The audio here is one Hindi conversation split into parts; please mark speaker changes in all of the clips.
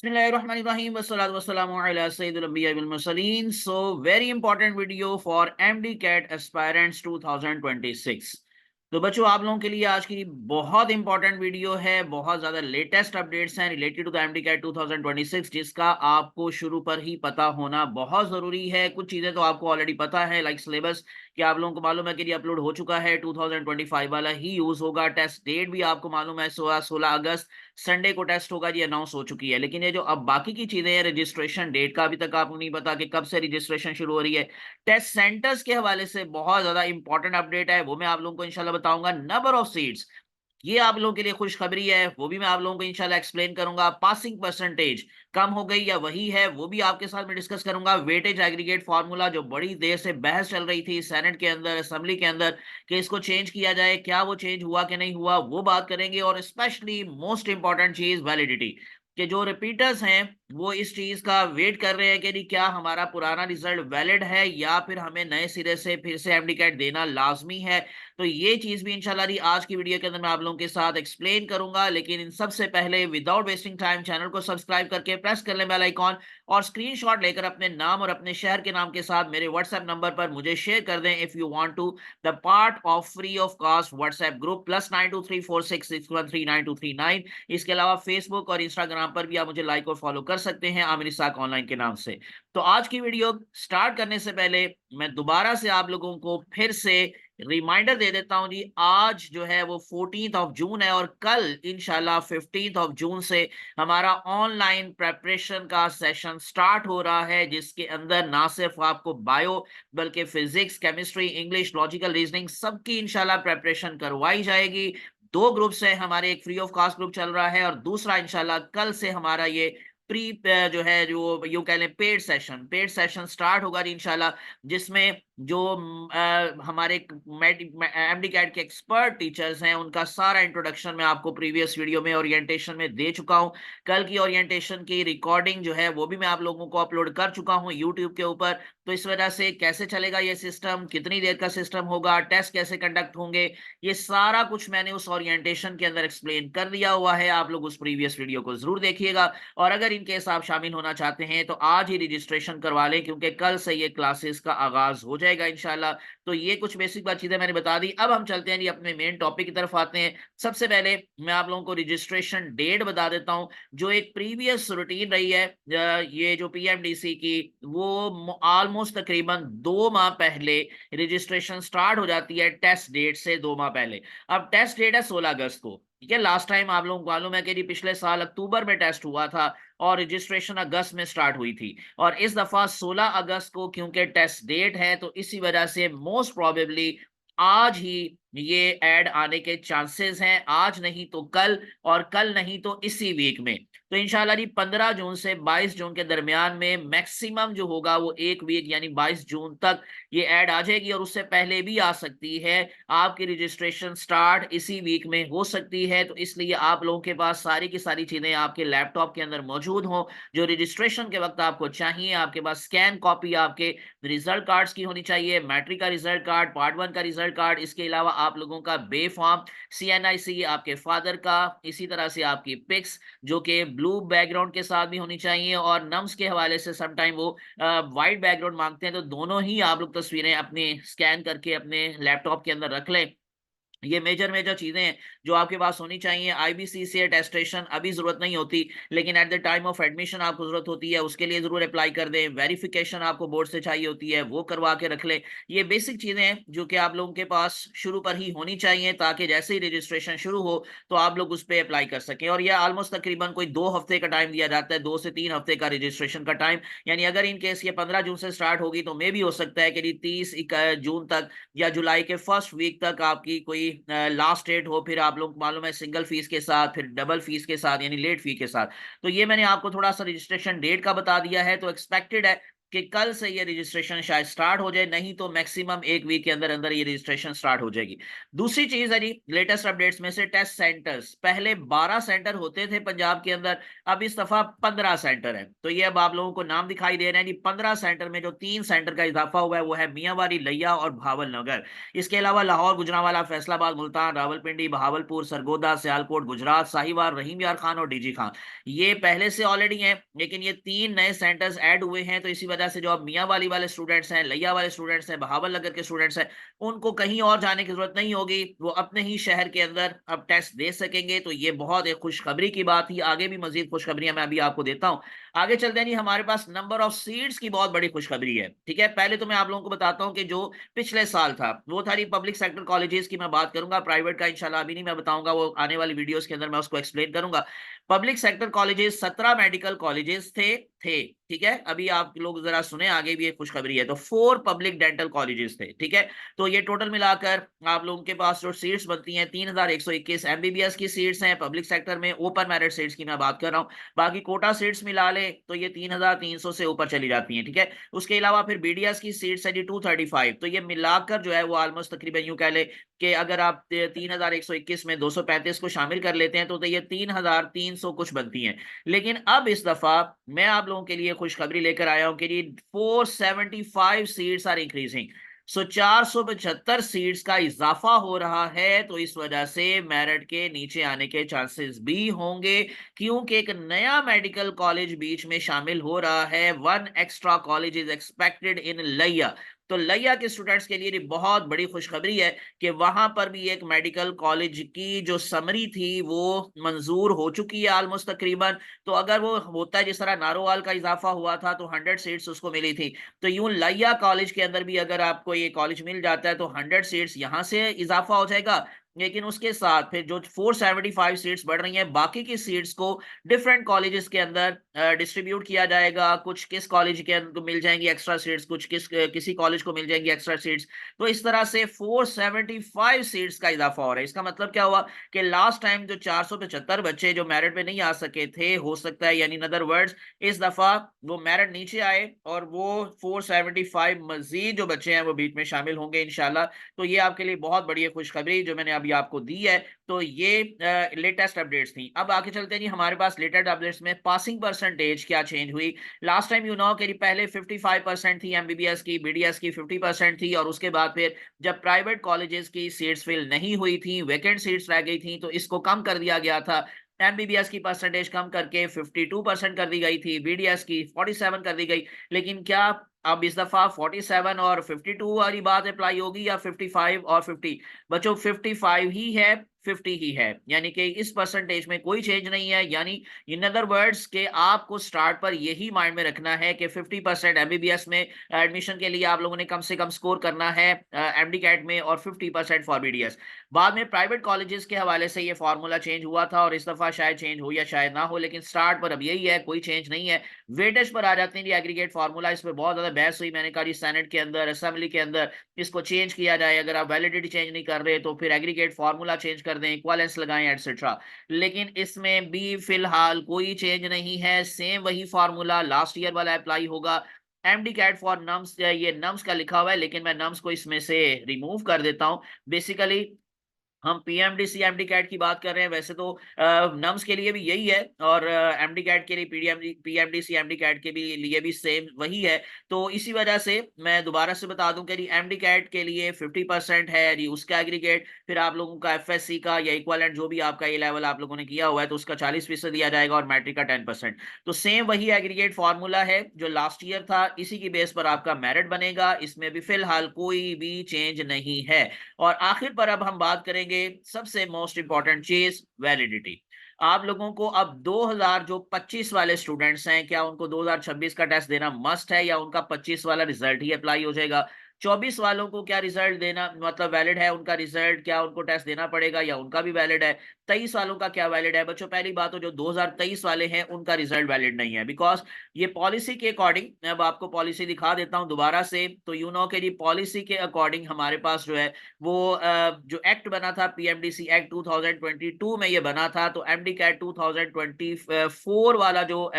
Speaker 1: Bismillahirrahmanirrahim. Wassalatu wassalamu ala Sayyidil Anbiya wal Mursaleen. So, very important video for MD CAT aspirants 2026. तो बच्चों, आप लोगों के लिए आज की बहुत इंपॉर्टेंट वीडियो है। बहुत ज्यादा लेटेस्ट अपडेट्स हैं related to the MD CAT 2026, जिसका आपको शुरू पर ही पता होना बहुत जरूरी है। कुछ चीजें तो आपको ऑलरेडी पता है, लाइक सिलेबस कि आप लोगों को मालूम है कि ये अपलोड हो चुका है, 2025 वाला ही यूज होगा। टेस्ट डेट भी आपको मालूम है, 16 अगस्त संडे को टेस्ट होगा, ये अनाउंस हो चुकी है। लेकिन ये जो अब बाकी की चीजें हैं, रजिस्ट्रेशन डेट का अभी तक आपको नहीं पता कि कब से रजिस्ट्रेशन शुरू हो रही है। टेस्ट सेंटर्स के हवाले से बहुत ज्यादा इंपॉर्टेंट अपडेट है, वो मैं आप लोगों को इंशाल्लाह बताऊंगा। नंबर ऑफ सीट्स, ये आप लोगों के लिए खुशखबरी है, वो भी मैं आप लोगों को इंशाल्लाह एक्सप्लेन करूंगा। पासिंग परसेंटेज कम हो गई या वही है, वो भी आपके साथ में डिस्कस करूंगा। वेटेज एग्रीगेट फार्मूला, जो बड़ी देर से बहस चल रही थी सेनेट के अंदर, असेंबली के अंदर, कि इसको चेंज किया जाए, क्या वो चेंज हुआ कि नहीं हुआ, वो बात करेंगे। और स्पेशली मोस्ट इंपॉर्टेंट चीज, वैलिडिटी, कि जो रिपीटर्स हैं वो इस चीज का वेट कर रहे हैं कि नहीं, क्या हमारा पुराना रिजल्ट वैलिड है या फिर हमें नए सिरे से फिर से एमडी कैट देना लाजमी है। तो ये चीज भी इंशाल्लाह आज की वीडियो के अंदर मैं आप लोगों के साथ एक्सप्लेन करूंगा। लेकिन इन सबसे पहले, विदाउट वेस्टिंग टाइम, चैनल को सब्सक्राइब करके प्रेस कर लें बेल आइकॉन, और स्क्रीनशॉट लेकर अपने नाम और अपने शहर के नाम के साथ मेरे व्हाट्सएप नंबर पर मुझे शेयर कर दें, if you want to the part of free of cost WhatsApp group +9234666139 इसके अलावा फेसबुक और इंस्टाग्राम पर भी आप मुझे लाइक और फॉलो कर सकते हैं, आमिर इसाक ऑनलाइन के नाम से। तो आज की वीडियो स्टार्ट करने से पहले मैं दोबारा से आप लोगों को फिर से रिमाइंडर दे देता हूं जी। आज जो है वो 14 ऑफ जून है, और कल इंशाल्लाह 15 ऑफ जून से हमारा ऑनलाइन प्रेपरेशन का सेशन स्टार्ट हो रहा है, जिसके अंदर ना सिर्फ आपको बायो बल्कि physics, chemistry, English, logical reasoning सबकी इंशाल्लाह प्रेपरेशन करवाई जाएगी। दो ग्रुप्स है हमारे, एक फ्री ऑफ कॉस्ट ग्रुप चल रहा है और दूसरा इंशाल्लाह कल से हमारा ये प्री जो है, जो यू कह लें पेड सेशन स्टार्ट होगा जी इंशाल्लाह, जिसमें जो हमारे एमडी कैट के एक्सपर्ट टीचर्स हैं उनका सारा इंट्रोडक्शन मैं आपको प्रीवियस वीडियो में ओरिएंटेशन में दे चुका हूं। कल की ओरिएंटेशन की रिकॉर्डिंग जो है वो भी मैं आप लोगों को अपलोड कर चुका हूं यूट्यूब के ऊपर। तो इस वजह से कैसे चलेगा ये सिस्टम, कितनी देर का सिस्टम होगा, टेस्ट कैसे कंडक्ट होंगे, ये सारा कुछ मैंने उस ओरिएंटेशन के अंदर एक्सप्लेन कर दिया हुआ है। आप लोग उस प्रीवियस वीडियो को जरूर देखिएगा, और अगर इन केस आप शामिल होना चाहते हैं तो आज ही रजिस्ट्रेशन करवा लें, क्योंकि कल से ये क्लासेस का आगाज हो जाएगा इंशाल्लाह। तो ये कुछ बेसिक बात चीजें मैंने बता दी। अब हम चलते हैं जी अपने मेन टॉपिक की तरफ आते हैं। सबसे पहले मैं आप लोगों को रजिस्ट्रेशन डेट बता देता हूं। जो एक प्रीवियस रूटीन रही है ये जो पीएमडीसी की, वो ऑलमोस्ट तकरीबन 2 माह पहले रजिस्ट्रेशन स्टार्ट हो जाती है, टेस्ट डेट से 2 माह पहले। अब टेस्ट डेट है 16 अगस्त को, ठीक है। लास्ट टाइम आप लोगों को मालूम है कि जी पिछले साल अक्टूबर में टेस्ट हुआ था और रजिस्ट्रेशन अगस्त में स्टार्ट हुई थी। और इस दफा 16 अगस्त को क्योंकि टेस्ट डेट है, तो इसी वजह से मोस्ट प्रोबेबली आज ही ये ऐड आने के चांसेस हैं, आज नहीं तो कल, और कल नहीं तो इसी वीक में। तो इंशाल्लाह जी 15 जून से 22 जून के दरमियान में मैक्सिमम जो होगा वो एक वीक यानी 22 जून तक ये ऐड आ जाएगी, और उससे पहले भी आ सकती है। आपकी रजिस्ट्रेशन स्टार्ट इसी वीक में हो सकती है, तो इसलिए आप लोगों के पास सारी की सारी चीजें आपके लैपटॉप के अंदर मौजूद हों जो रजिस्ट्रेशन के वक्त आपको चाहिए। आपके पास स्कैन कॉपी आपके रिजल्ट कार्ड्स की होनी चाहिए, मैट्रिक का रिजल्ट कार्ड, पार्ट 1 का रिजल्ट कार्ड, इसके अलावा आप लोगों का बे फॉर्म, सीएनआईसी आपके फादर का, इसी तरह से आपकी पिक्स जो कि ब्लू बैकग्राउंड के साथ भी होनी चाहिए, और नम्स के हवाले से समटाइम वो वाइट बैकग्राउंड मांगते हैं, तो दोनों ही आप लोग तस्वीरें अपने स्कैन करके अपने लैपटॉप के अंदर रख लें। ये मेजर मेजर चीजें हैं जो आपके पास होनी चाहिए। आईबीसीसी अटेस्टेशन अभी जरूरत नहीं होती, लेकिन at the time of admission आपको जरूरत होती है, उसके लिए जरूर अप्लाई कर दें। वेरिफिकेशन आपको बोर्ड से चाहिए होती है, वो करवा के रख लें। ये बेसिक चीजें हैं जो कि आप लोगों के पास शुरू पर ही होनी चाहिए, ताकि जैसे ही रजिस्ट्रेशन शुरू हो तो आप लोग उस पर अप्लाई कर सकें। और यह ऑलमोस्ट तकरीबन कोई 2 हफ्ते का टाइम दिया जाता है, 2 से 3 हफ्ते का रजिस्ट्रेशन का टाइम। यानी अगर इन केस ये 15 जून से स्टार्ट होगी तो मे भी हो सकता है कि 30 जून तक या जुलाई के फर्स्ट वीक तक आपकी कोई लास्ट डेट हो। फिर आप लोग मालूम है सिंगल फीस के साथ, फिर डबल फीस के साथ, यानी लेट फी के साथ। तो ये मैंने आपको थोड़ा सा रजिस्ट्रेशन डेट का बता दिया है। तो एक्सपेक्टेड है कि कल से ये रजिस्ट्रेशन शायद स्टार्ट हो जाए, नहीं तो मैक्सिमम एक वीक के अंदर अंदर ये रजिस्ट्रेशन स्टार्ट हो जाएगी। दूसरी चीज है जी, लेटेस्ट अपडेट्स में से टेस्ट सेंटर्स, पहले 12 सेंटर होते थे पंजाब के अंदर, अब इस दफा 15 सेंटर है। तो ये अब आप लोगों को नाम दिखाई दे रहे हैं जी। 15 सेंटर में जो 3 सेंटर का इजाफा हुआ है वो है मियांवारी, लिया और भावलनगर। इसके अलावा लाहौर, गुजरांवाला, फैसलाबाद, मुल्तान, रावलपिंडी, बहावलपुर, सरगोदा, सियालकोट, गुजरात, साहिवाल, रहीम यार खान और डीजी खान, ये पहले से ऑलरेडी हैं, लेकिन ये 3 नए सेंटर्स ऐड हुए हैं। तो इसी वजह से जो अब मियांवाली वाले स्टूडेंट्स हैं, लिया वाले स्टूडेंट्स हैं, बहावलनगर के स्टूडेंट्स हैं, उनको कहीं और जाने की जरूरत नहीं होगी, वो अपने ही शहर के अंदर अब टेस्ट दे सकेंगे। तो ये बहुत एक खुशखबरी की बात थी। आगे भी मजीद खुशखबरियां मैं अभी आपको देता हूं। आगे चलते हैं जी, हमारे पास नंबर ऑफ सीट्स की बहुत बड़ी खुशखबरी है। ठीक है, पहले तो मैं आप लोगों को बताता हूं कि जो पिछले साल था वो था पब्लिक सेक्टर कॉलेजेस की मैं बात करूंगा, प्राइवेट का इंशाल्लाह अभी नहीं मैं बताऊंगा, वो आने वाली वीडियोस के अंदर मैं उसको एक्सप्लेन करूंगा। Public sector colleges 17 medical colleges थे। ठीक है, अभी आप लोग जरा सुने, आगे भी एक खुशखबरी है। तो 4 पब्लिक डेंटल कॉलेजेस थे। ठीक है, तो ये टोटल मिलाकर आप लोगों के पास जो सीट्स बनती हैं 3121 एमबीबीएस की सीट्स हैं पब्लिक सेक्टर में, ओपन मेरिट सीट्स की मैं बात कर रहा हूँ। बाकी कोटा सीट्स मिला ले तो ये 3300 से ऊपर चली जाती हैं। ठीक है, उसके अलावा फिर बीडीएस की सीट्स है जी 235। तो ये मिलाकर जो है वो ऑलमोस्ट तकरीबन यूं कह ले कि अगर आप 3121 में 235 को शामिल कर लेते हैं तो ये 3300 कुछ बनती हैं। लेकिन अब इस दफा मैं आप लोगों के लिए खुशखबरी लेकर आया हूं कि 475 सीट्स आर इंक्रीजिंग। 475 सीट्स का इजाफा हो रहा है। तो इस वजह से मेरिट के नीचे आने के चांसेस भी होंगे, क्योंकि एक नया मेडिकल कॉलेज बीच में शामिल हो रहा है। 1 extra college is expected in लिया। तो लिया के स्टूडेंट्स के लिए बहुत बड़ी खुशखबरी है कि वहां पर भी एक मेडिकल कॉलेज की जो समरी थी वो मंजूर हो चुकी है ऑलमोस्ट तकरीबन। तो अगर वो होता है जिस तरह नारोवाल का इजाफा हुआ था तो 100 सीट्स उसको मिली थी, तो यूं लिया कॉलेज के अंदर भी अगर आपको ये कॉलेज मिल जाता है तो 100 सीट्स यहां से इजाफा हो जाएगा। लेकिन उसके साथ फिर जो 475 सीट्स बढ़ रही हैं, बाकी की सीट्स को डिफरेंट कॉलेजेस के अंदर डिस्ट्रीब्यूट किया जाएगा। कुछ किस कॉलेज के अंदर मिल जाएंगी एक्स्ट्रा सीट्स, कुछ किसी कॉलेज को मिल जाएंगी एक्स्ट्रा सीट्स। तो इस तरह से 475 सीट्स का इजाफा हो रहा है। इसका मतलब क्या हुआ कि लास्ट टाइम जो 475 बच्चे जो मेरिट में नहीं आ सके थे, हो सकता है यानी इन अदर वर्ड्स इस दफा वो मेरिट नीचे आए और वो 475 मजीद जो बच्चे हैं वो बीच में शामिल होंगे इंशाल्लाह। तो ये आपके लिए बहुत बड़ी खुशखबरी जो मैंने अभी आपको दी है। तो ये लेटेस्ट अपडेट्स थी। अब आगे चलते हैं जी, हमारे पास लेटेस्ट अपडेट्स में पासिंग परसेंटेज क्या चेंज हुई। लास्ट टाइम यू नो कि पहले 55% थी एमबीबीएस की, बीडीएस की 50% थी, और उसके बाद फिर जब प्राइवेट कॉलेजेस की सीट्स फिल नहीं हुई थी, वैकेंट सीट्स रह गई थी, तो इसको कम कर दिया गया था। एमबीबीएस की परसेंटेज कम करके 52% कर दी गई थी, बीडीएस की 47 कर दी गई। लेकिन क्या अब इस दफा 47 और 52 वाली बात अप्लाई होगी या 55 और 50? बच्चों 55 ही है, 50 ही है, यानी कि इस परसेंटेज में कोई चेंज नहीं है। यानी इन अदर वर्ड्स के आपको स्टार्ट पर यही माइंड में रखना है कि 50% एमबीबीएस में एडमिशन के लिए आप लोगों ने कम से कम स्कोर करना है एमडी कैट में, और 50% फॉर बीडीएस। बाद में प्राइवेट कॉलेजेस के हवाले से ये फार्मूला चेंज हुआ था और इस दफा शायद चेंज हो या शायद ना हो, लेकिन स्टार्ट पर अब यही है, कोई चेंज नहीं है। वेटेज पर आ जाते हैं जी, एग्रीगेट फार्मूला, इस पर बहुत ज्यादा बहस हुई। मैंने कहा जी सेनेट के अंदर, असेंबली के अंदर इसको चेंज किया जाए। अगर आप वैलिडिटी चेंज नहीं कर रहे तो फिर एग्रीगेट फार्मूला चेंज कर दें, इक्वालेंस लगाएं एटसेट्रा। लेकिन इसमें भी फिलहाल कोई चेंज नहीं है, सेम वही फार्मूला लास्ट ईयर वाला अप्लाई होगा। एमडी कैट फॉर नम्स, ये नम्स का लिखा हुआ है लेकिन मैं नम्स को इसमें से रिमूव कर देता हूं। बेसिकली हम पीएमडीसी एमडी कैट की बात कर रहे हैं, वैसे तो नम्स के लिए भी यही है, और एमडी कैट के लिए पीएमडीसी एमडी कैट के भी लिए भी सेम वही है। तो इसी वजह से मैं दोबारा से बता दूं कि एमडी कैट के लिए 50% है जी उसका एग्रीगेट, फिर आप लोगों का एफएससी का या इक्विवेलेंट जो भी आपका ए लेवल आप लोगों ने किया हुआ है तो उसका 40% दिया जाएगा, और मैट्रिक का 10%। तो सेम वही एग्रीगेट फॉर्मूला है जो लास्ट ईयर था, इसी की बेस पर आपका मेरिट बनेगा। इसमें भी फिलहाल कोई भी चेंज नहीं है। और आखिर पर अब हम बात करेंगे सबसे मोस्ट इंपॉर्टेंट चीज, वैलिडिटी। आप लोगों को अब 2025 वाले स्टूडेंट्स हैं, क्या उनको 2026 का टेस्ट देना मस्ट है या उनका 25 वाला रिजल्ट ही अप्लाई हो जाएगा? 24 वालों को क्या रिजल्ट देना मतलब वैलिड है, उनका रिजल्ट क्या उनको टेस्ट देना पड़ेगा या उनका भी वैलिड है? 23 वालों का क्या वैलिड है? बच्चों पहली बात तो जो 2023 वाले हैं उनका रिजल्ट वैलिड नहीं है, बिकॉज ये पॉलिसी के अकॉर्डिंग, मैं अब आपको पॉलिसी दिखा देता हूं दोबारा से, तो यू नो के जी पॉलिसी के अकॉर्डिंग हमारे पास जो है वो जो एक्ट बना था पीएमडीसी एक्ट 2022 में ये बना था, तो एमडी कैट 2024 वाला जो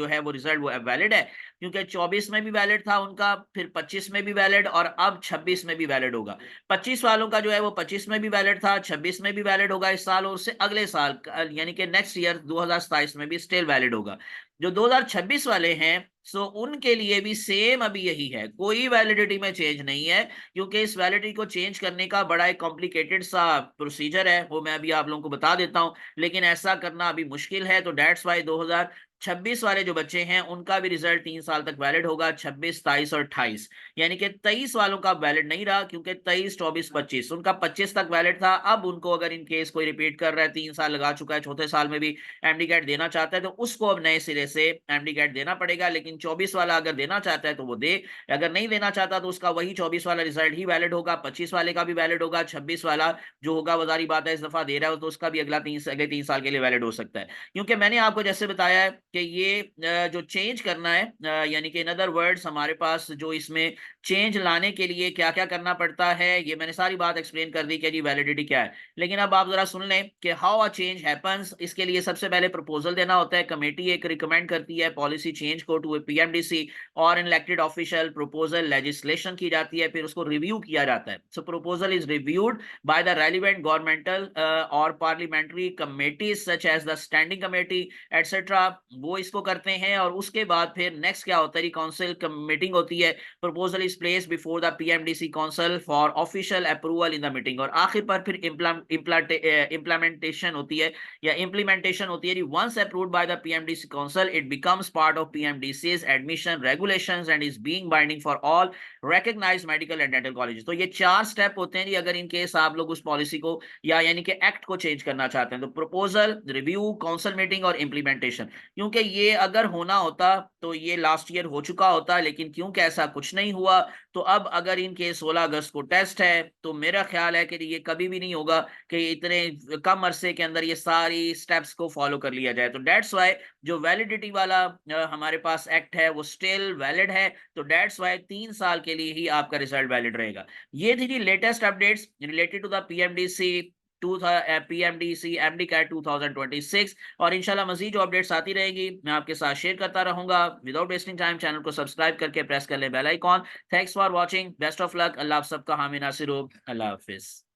Speaker 1: है वो रिजल्ट वो वैलिड है, क्योंकि 24 में भी वैलिड था उनका, फिर 25 में भी वैलिड और अब 26 में भी वैलिड होगा। 25 वालों का जो है वो 25 में भी वैलिड था, 26 में भी वैलिड होगा इस साल, और उससे अगले साल यानी कि नेक्स्ट ईयर 2027 में भी स्टिल वैलिड होगा। जो 2026 वाले हैं सो उनके लिए भी सेम अभी यही है, कोई वैलिडिटी में चेंज नहीं है, क्योंकि इस वैलिडिटी को चेंज करने का बड़ा एक कॉम्प्लिकेटेड सा प्रोसीजर है, वो मैं अभी आप लोगों को बता देता हूं, लेकिन ऐसा करना अभी मुश्किल है। तो डेट्स वाई 2026 वाले जो बच्चे हैं उनका भी रिजल्ट 3 साल तक वैलिड होगा, 26, 23 और 28, यानी कि 23 वालों का वैलिड नहीं रहा, क्योंकि 23, 24, 25 उनका 25 तक वैलिड था। अब उनको अगर इन केस कोई रिपीट कर रहा है, 3 साल लगा चुका है, चौथे साल में भी एमडी कैट देना चाहता है, तो उसको अब नए सिरे से एमडी कैट देना पड़ेगा। लेकिन 24 वाला अगर देना चाहता है तो वो दे, अगर नहीं देना चाहता तो उसका वही 24 वाला रिजल्ट ही वैलिड होगा, 25 वाले का भी वैलिड होगा, 26 वाला जो होगा वजारी बात है इस दफा दे रहा है तो उसका भी अगले 3 साल के लिए वैलिड हो सकता है। क्योंकि मैंने आपको जैसे बताया है कि ये जो चेंज करना है, यानी कि इन अदर वर्ड्स हमारे पास जो इसमें चेंज लाने के लिए क्या क्या करना पड़ता है, ये मैंने सारी बात एक्सप्लेन कर दी कि जी वैलिडिटी क्या है। लेकिन अब आप जरा सुन लें कि हाउ अ चेंज हैपेंस। इसके लिए सबसे पहले प्रपोजल देना होता है, कमेटी एक रिकमेंड करती है पॉलिसी चेंज को टू पीएमडीसी और इलेक्टेड ऑफिशियल, प्रपोजल लेजिस्लेशन की जाती है, फिर उसको रिव्यू किया जाता है। So proposal is reviewed by the relevant governmental और parliamentary committees such as the standing committee etcetera, वो इसको करते हैं। और उसके बाद फिर नेक्स्ट क्या होता है, काउंसिल मीटिंग होती है, proposal is place before the PMDC council for official approval in the meeting, और आखिर पर फिर इम्प्लीमेंटेशन होती है या इम्प्लीमेंटेशन होती है। Once approved by the PMDC council it becomes part of PMDC's admission regulations and is being binding for all recognized medical and dental colleges. तो ये 4 स्टेप होते हैं जी, अगर इन केस आप लोग उस पॉलिसी को या यानी कि एक्ट को चेंज करना चाहते हैं, तो प्रपोजल, रिव्यू, काउंसिल मीटिंग और इम्प्लीमेंटेशन। क्योंकि ये अगर होना होता तो ये लास्ट ईयर हो चुका होता, लेकिन क्योंकि ऐसा कुछ नहीं हुआ, तो अब अगर इनके 16 अगस्त को टेस्ट है तो मेरा ख्याल है कि ये कभी भी नहीं होगा कि इतने कम अरसे के अंदर ये सारी स्टेप्स को फॉलो कर लिया जाए। तो डेट्स वाई जो वैलिडिटी वाला हमारे पास एक्ट है वो स्टिल वैलिड है, तो डेट्स वाई 3 साल के लिए ही आपका रिजल्ट वैलिड रहेगा। ये थी जी latest updates related to the PMDC PMDC MD CAT 2026, और इंशाल्लाह मजीद जो अपडेट्स आती रहेगी मैं आपके साथ शेयर करता रहूंगा। विदाउट वेस्टिंग टाइम चैनल को सब्सक्राइब करके प्रेस कर ले bell icon. Thanks for watching, best of luck, Allah आप सबका हामी नासिर हो, अल्लाह हाफिज।